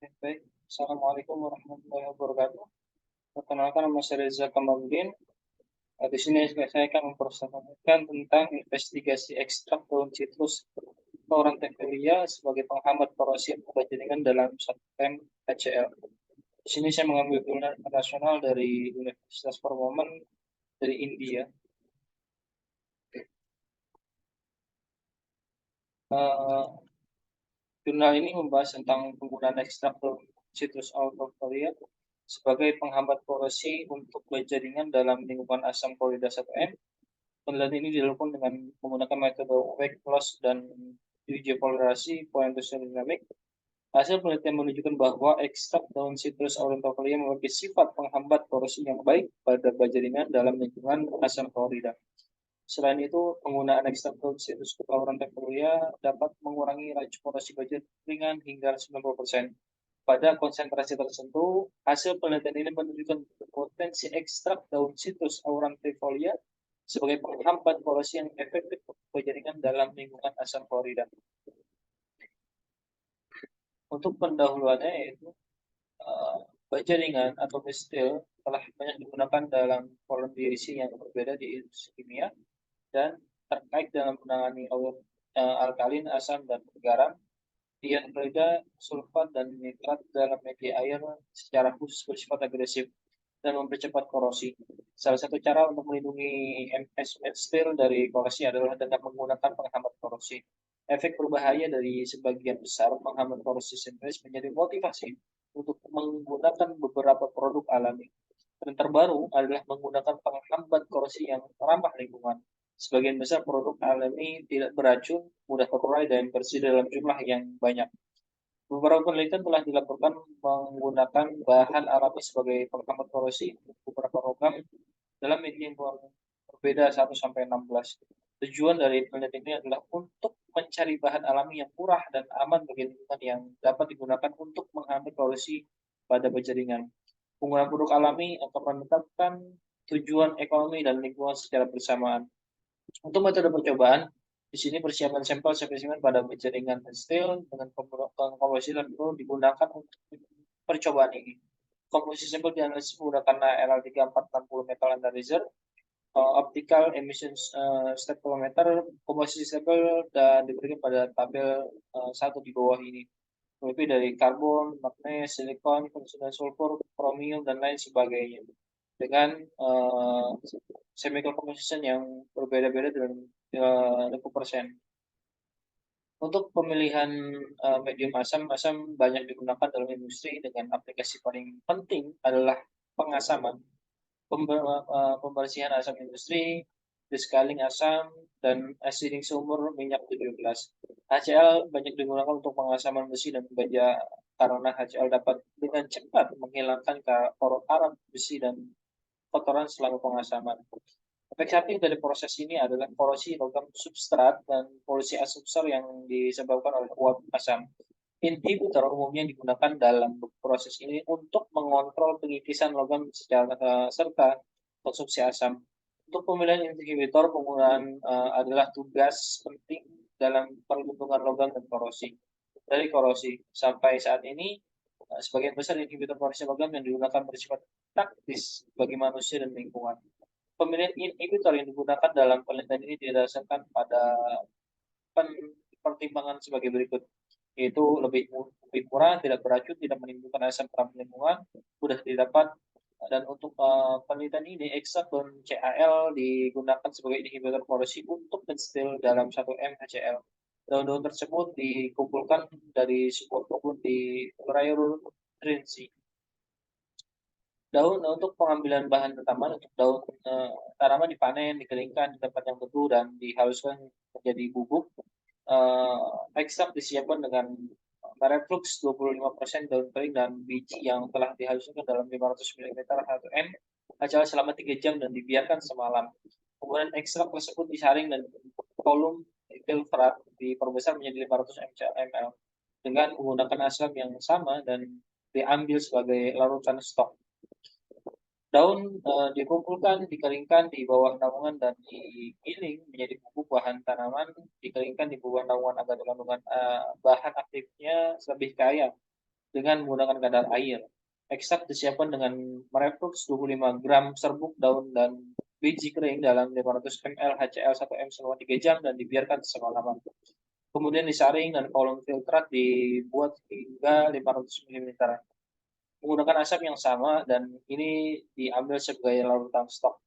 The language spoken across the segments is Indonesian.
Baik. Assalamualaikum warahmatullahi wabarakatuh. Perkenalkan, nama saya Reza Kamaludin. Di sini saya akan mempresentasikan tentang investigasi ekstrak daun citrus Aurantifolia sebagai penghambat korosi obat jaringan dalam satu M HCl. Di sini saya mengambil jurnal internasional dari Universitas Permohonan dari India. Jurnal ini membahas tentang penggunaan ekstrak daun citrus Aurantifolia sebagai penghambat korosi untuk jaringan dalam lingkungan asam klorida 1M. Penelitian ini dilakukan dengan menggunakan metode weight loss dan uji polarisasi pointosyal dinamik. Hasil penelitian menunjukkan bahwa ekstrak daun citrus aurantifolia memiliki sifat penghambat korosi yang baik pada jaringan dalam lingkungan asam klorida. Selain itu, penggunaan ekstrak daun citrus aurantifolia dapat mengurangi laju korosi baja ringan hingga 90%. Pada konsentrasi tertentu, hasil penelitian ini menunjukkan potensi ekstrak daun citrus aurantifolia sebagai penghambat korosi yang efektif jaringan dalam lingkungan asam klorida. Untuk pendahuluannya yaitu baja ringan atau mistil telah banyak digunakan dalam polimeriasi yang berbeda di industri kimia dan terkait dalam menangani alkalin, asam, dan garam, ion klorida, sulfat, dan nitrat dalam media air secara khusus bersifat agresif dan mempercepat korosi. Salah satu cara untuk melindungi MS steel dari korosi adalah dengan menggunakan penghambat korosi. Efek berbahaya dari sebagian besar penghambat korosi sintetis menjadi motivasi untuk menggunakan beberapa produk alami. Tren terbaru adalah menggunakan penghambat korosi yang ramah lingkungan. Sebagian besar produk alami tidak beracun, mudah terurai, dan bersih dalam jumlah yang banyak. Beberapa penelitian telah dilakukan menggunakan bahan alami sebagai penghambat korosi untuk beberapa logam dalam media yang berbeda 1-16. Tujuan dari penelitian ini adalah untuk mencari bahan alami yang murah dan aman bagi lingkungan yang dapat digunakan untuk menghambat korosi pada baja ringan. Penggunaan produk alami akan menetapkan tujuan ekonomi dan lingkungan secara bersamaan. Untuk metode percobaan, di sini persiapan sampel spesimen pada jaringan steel dengan komposisi tentu digunakan untuk percobaan ini. Komposisi sampel dianalisis menggunakan RL3460 metal analyzer, optical emission spectrometer. Komposisi sampel dan diberikan pada tabel 1 di bawah ini. Lebih dari karbon, magnesium, silikon, konsisten sulfur, kromium, dan lain sebagainya. Dengan chemical composition yang berbeda-beda dengan 20%. Untuk pemilihan medium asam banyak digunakan dalam industri dengan aplikasi paling penting adalah pengasaman, pembersihan asam industri, descaling asam, dan acidic sumur minyak 17. HCl banyak digunakan untuk pengasaman besi dan baja karena HCl dapat dengan cepat menghilangkan karat besi dan kotoran selama pengasaman. Efek samping dari proses ini adalah korosi logam substrat dan polusi asam yang disebabkan oleh uap asam. Inhibitor umumnya digunakan dalam proses ini untuk mengontrol pengikisan logam serta konsumsi asam. Untuk pemilihan inhibitor, penggunaan adalah tugas penting dalam perlindungan logam dan korosi. Dari korosi sampai saat ini, sebagian besar inhibitor korosi logam yang digunakan bersifat taktis bagi manusia dan lingkungan. Pemilihan inhibitor yang digunakan dalam penelitian ini didasarkan pada pertimbangan sebagai berikut, yaitu lebih murah, tidak beracun, tidak menimbulkan asam pada lingkungan, mudah didapat, dan untuk penelitian ini ekstrak daun CAL digunakan sebagai inhibitor korosi untuk menstil dalam 1M HCl. Daun-daun tersebut dikumpulkan dari sebuah kebun di Rayur Trinity. Daun untuk pengambilan bahan tanaman, untuk daun tanaman dipanen, dikeringkan di tempat yang teduh dan dihaluskan menjadi bubuk. Ekstrak disiapkan dengan mereflux 25% daun kering dan biji yang telah dihaluskan dalam 500 ml 1M HCl selama 3 jam dan dibiarkan semalam. Kemudian ekstrak tersebut disaring dan kolom filtrat diperbesar menjadi 500 ml dengan menggunakan asam yang sama dan diambil sebagai larutan stok. Daun dikumpulkan, dikeringkan di bawah naungan dan digiling menjadi bubuk bahan tanaman, dikeringkan di bawah naungan agar kandungan bahan aktifnya lebih kaya dengan menggunakan kadar air. Ekstrak disiapkan dengan mereduks 25 gram serbuk daun dan biji kering dalam 500 ml HCl 1M selama 3 jam dan dibiarkan semalaman. Kemudian disaring dan kolom filtrat dibuat hingga 500 ml. Menggunakan asap yang sama dan ini diambil sebagai larutan stok.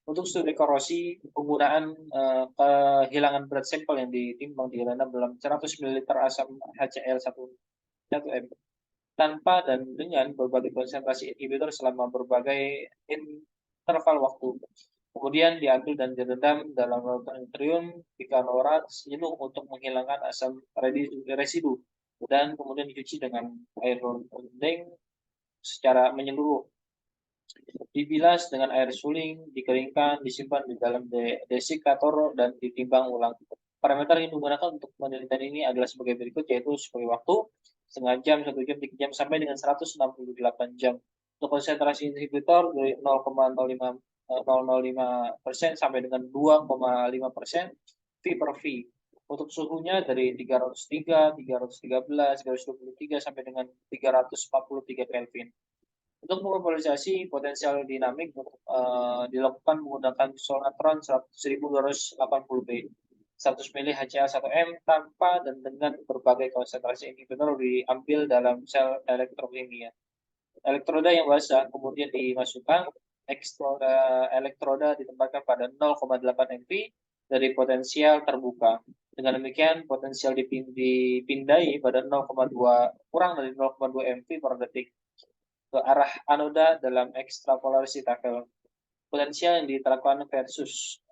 Untuk studi korosi, penggunaan kehilangan berat sampel yang ditimbang direndam dalam 100 ml asam HCl 1M tanpa dan dengan berbagai konsentrasi inhibitor selama berbagai interval waktu. Kemudian diambil dan direndam dalam larutan natrium bikarbonat jenuh untuk menghilangkan asam residu dan kemudian dicuci dengan air rendeng secara menyeluruh. Dibilas dengan air suling, dikeringkan, disimpan di dalam desikator dan ditimbang ulang. Parameter yang digunakan untuk penelitian ini adalah sebagai berikut, yaitu sebagai waktu setengah jam, 1 jam, 3 jam, sampai dengan 168 jam. Untuk konsentrasi inhibitor dari 0,005% sampai dengan 2,5% V per V. Untuk suhunya dari 303, 313, 323 sampai dengan 343 Kelvin. Untuk mobilisasi potensial dinamik dilakukan menggunakan solnatron 1280 B, 100 ml HCl 1M tanpa dan dengan berbagai konsentrasi inhibitor diambil dalam sel elektrokimia. Elektroda yang basah kemudian dimasukkan, elektroda ditempatkan pada 0,8 mV dari potensial terbuka. Dengan demikian, potensial dipindai pada 0,2 kurang dari 0,2 mV per detik ke arah anoda dalam ekstrapolasi tafel. Potensial yang diterapkan versus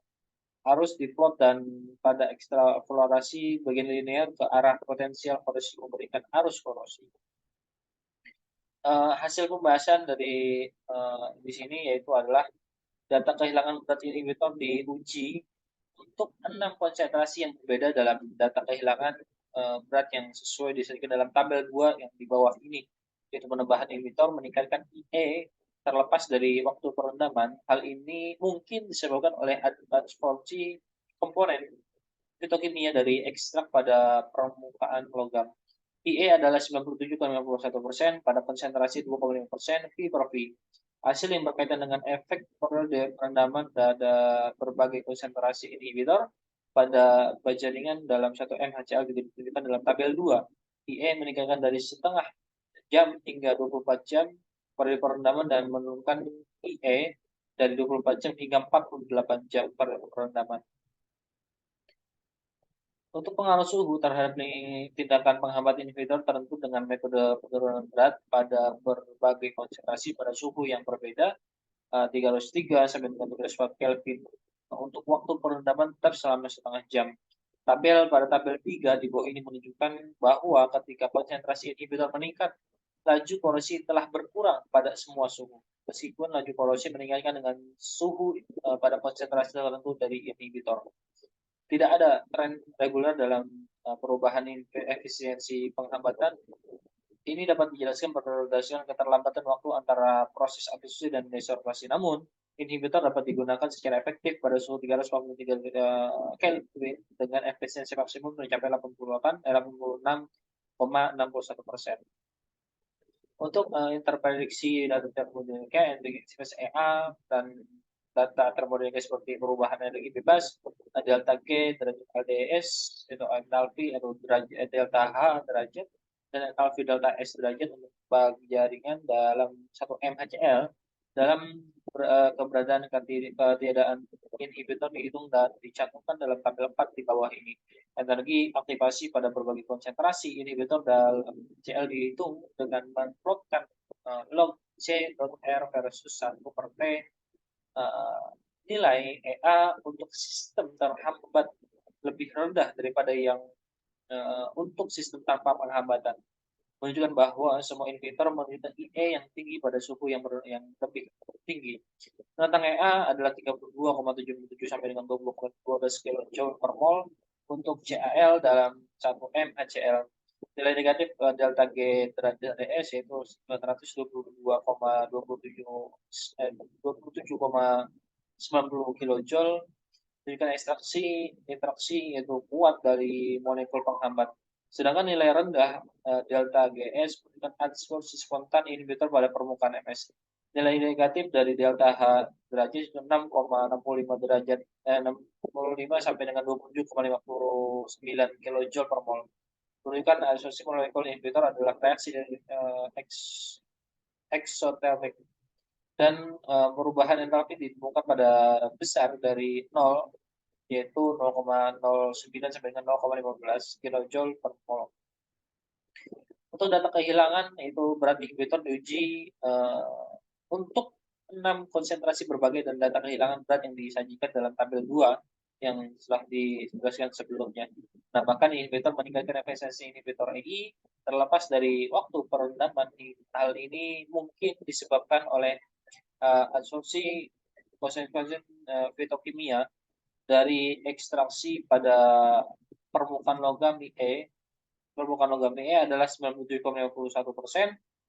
harus diplot dan pada ekstrapolasi bagian linear ke arah potensial korosi memberikan arus korosi. Hasil pembahasan dari di sini yaitu adalah data kehilangan berat inhibitor diuji untuk 6 konsentrasi yang berbeda dalam data kehilangan berat yang sesuai disebutkan dalam tabel 2 yang di bawah ini, yaitu penambahan inhibitor meningkatkan IE terlepas dari waktu perendaman. Hal ini mungkin disebabkan oleh absorpsi komponen fitokimia dari ekstrak pada permukaan logam. IE adalah 97,51% pada konsentrasi 2,5% V per V. Hasil yang berkaitan dengan efek periode perendaman pada berbagai konsentrasi inhibitor pada jaringan dalam 1M HCl ditunjukkan dalam tabel 2. IE meningkatkan dari setengah jam hingga 24 jam periode perendaman dan menurunkan IE dari 24 jam hingga 48 jam periode perendaman. Untuk pengaruh suhu terhadap tindakan penghambat inhibitor tertentu dengan metode penurunan berat pada berbagai konsentrasi pada suhu yang berbeda, 303 sampai dengan 304 Kelvin. Untuk waktu perendaman tetap selama setengah jam. Pada tabel 3 di bawah ini menunjukkan bahwa ketika konsentrasi inhibitor meningkat, laju korosi telah berkurang pada semua suhu. Meskipun laju korosi meningkatkan dengan suhu pada konsentrasi tertentu dari inhibitor. Tidak ada tren reguler dalam perubahan efisiensi penghambatan. Ini dapat dijelaskan berdasarkan keterlambatan waktu antara proses absorpsi dan desorpsi. Namun, inhibitor dapat digunakan secara efektif pada suhu 343 Kelvin dengan efisiensi maksimum mencapai 86,61%. Untuk interprediksi data termodinamika, intensitas EA dan data termodinamika seperti perubahan energi bebas, delta G derajat LDS, atau entalpi atau derajat delta H derajat, dan entalpi delta S derajat untuk bagi jaringan dalam 1 mHCl dalam keberadaan ketiadaan inhibitor dihitung dan dicantumkan dalam tabel 4 di bawah ini. Energi aktivasi pada berbagai konsentrasi inhibitor dalam HCl dihitung dengan memplotkan log C.R versus 1 per T. Nilai EA untuk sistem terhambat lebih rendah daripada yang untuk sistem tanpa penghambatan, menunjukkan bahwa semua inhibitor memiliki IE yang tinggi pada suhu yang lebih tinggi. Tentang EA adalah 32,77 sampai dengan 20,12 kJ per mol untuk CaL dalam 1 mHCl. Nilai negatif delta G derajat DS yaitu 927,90 kJ. Menunjukkan interaksi yaitu kuat dari molekul penghambat. Sedangkan nilai rendah delta Gs menunjukkan adsorpsi spontan inhibitor pada permukaan Ms. Nilai negatif dari delta H derajat 6,65 derajat 65 sampai dengan 27,59 kilojoule per mol. Menunjukkan adsorpsi molekul inhibitor adalah reaksi dari eksotermik dan perubahan entalpi ditemukan pada besar dari 0 yaitu 0,09 sampai dengan 0,15 kilojoule per mol. Untuk data kehilangan itu berat inhibitor diuji untuk 6 konsentrasi berbagai dan data kehilangan berat yang disajikan dalam tabel 2 yang telah dijelaskan sebelumnya. Nah, bahkan inhibitor meningkatkan efisiensi inhibitor EI terlepas dari waktu perendaman. Hal ini mungkin disebabkan oleh absorpsi konsentrasi fitokimia dari ekstraksi pada permukaan logam E. Permukaan logam E adalah 97,51%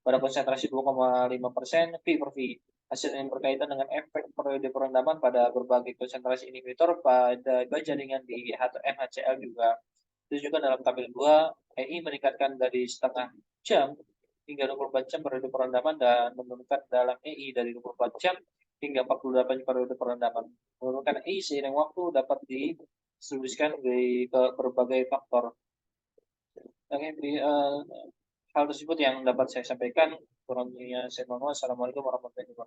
pada konsentrasi 2,5% V per V. Hasil yang berkaitan dengan efek periode perendaman pada berbagai konsentrasi inhibitor pada jaringan di MHCl juga ditunjukkan dalam tabel 2. EI meningkatkan dari setengah jam hingga 24 jam periode perendaman dan menurunkan dalam EI dari 24 jam hingga 48 periode perendaman. Menurunkan EI seiring waktu dapat didistribusikan ke berbagai faktor. Oke, hal tersebut yang dapat saya sampaikan. Kurang lebihnya saya mohon. Assalamualaikum warahmatullahi wabarakatuh.